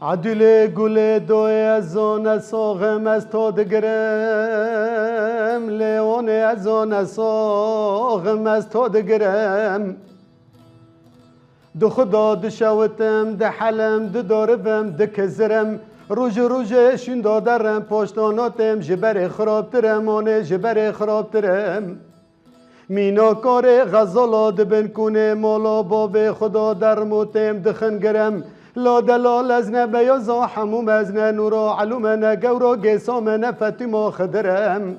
عدل گل دوی از آن ساغم از تو دگرم لیون از آن ساغم از تو دگرم دو خدا دشوتم ده حلم ده دارفم ده کزرم روز شون دادرم پشتاناتم جبر خرابترم آنه جبر خرابترم مینا کار غزالا دبن کنه مولا باب خدا در موتم دخنگرم لا دلال از نبیازا حموم از نورا علوم نگورا گسام نفتیما خدرم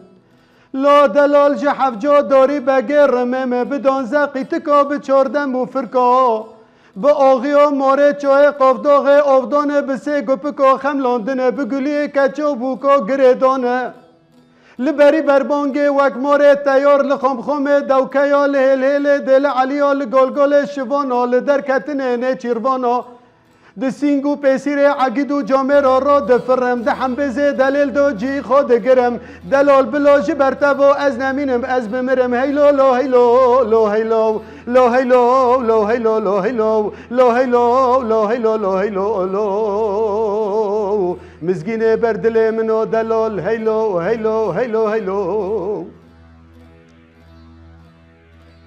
لا دلال جحف جا داری بگرمم بدان زقیتکا بچاردم و فرکا با آغیا ماره چای قفداغ آفدانه بسه گپکا خملاندنه بگولی کچو بوکا گریدانه لبری بربانگه وک ماره تیار لخم خمه دوکه یا لهل هل دل علیا لگلگل شوانا لدرکتنه نه چیروانا ده سینگو پیسیر عقیدو جامع را دفرم ده حنبزه دلیل دو جی خود گرم دلال بلاج برتبو از نمینم از بمرم هیلو لا هیلو لا هیلو لا هیلو لا هیلو لا هیلو لا هیلو لا هیلو لا هیلو لا مزگین بردل منو دلال هیلو هیلو هیلو هیلو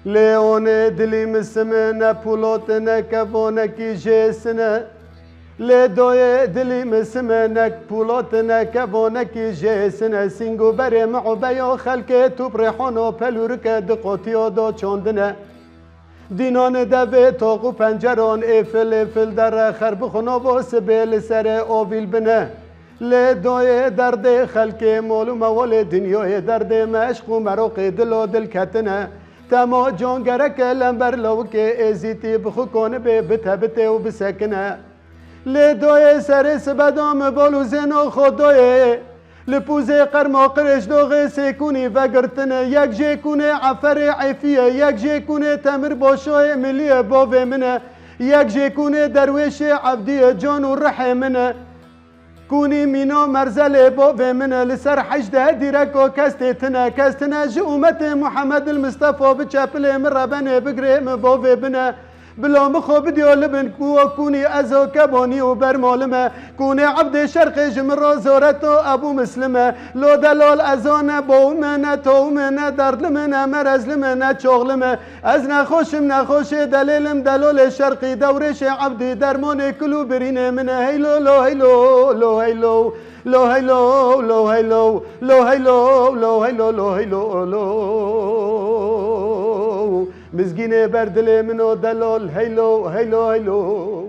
لیون دلی مسمنه پولاتنه کفانه کی جسنه لدوی دلی مسمنه پولاتنه کفانه کی جسنه سینگو بره معبیا خلک تو برحانو پلورک دقاطیا دا چاندنه دینان دوه تاقو پنجران افل در خرب خنا باس بیل سر آویل بنه لدوی درد خلک مولو موال دنیای درد مشق و مراق دل دل کتنه تما جانگرک لنبر لوکه ازیتی بخو کنه به بته و بسکنه لدوی سر سبدام بالو زنا خدای لپوزه قرما قرش دوغه سکونی وگرتنه یک جیکونه عفر عفیه یک جیکونه تمر باشای ملیه باوه منه یک جیکونه درویش عبدی جان و رحه منه کونی مینا مرزل باوه منه لسر حجده دیرکو کستنه جو امت محمد المصطفى بچپل مربنه بگرم باوه بنه بلا مخو بديو لبن كوني ازو كباني وبرمالمه كوني عبد شرق جمرة زورتو ابو مسلمه لو دلال ازانه بومنه تومنه درد لمنه مرز لمنه چغلمه از نخوش دلیلم دلال شرقي دورش عبدي درمان كلو برينه منه هيلو لو هيلو لو هيلو لو هيلو لو هيلو لو هيلو لو هيلو لو هيلو لو مزگین بردل منو دلال هیلو هیلو هیلو